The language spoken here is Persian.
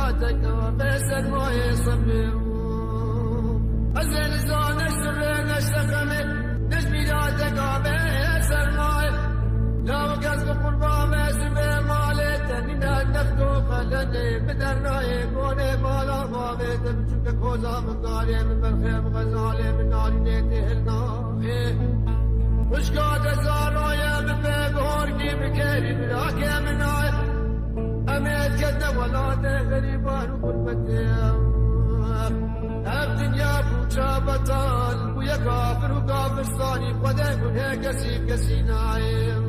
میلادك بسر ما يصبر أزل زانش سر نشتقمي نش میلادك بسر ما لا وقز بقربا مسر بمالي تنين نفتو خلني بدر راي كوني بالا بابي تبجوك كوزا من داري من بالخير غزالي من ناري نيتي هلنا وش قاد زارايا من بهوركي بكيري براكي من آي أميت جدة ولا غريبان وقربتي الدنيا بوشا بطال ويا كافر وكافر صاني قدام هيك كسي نايم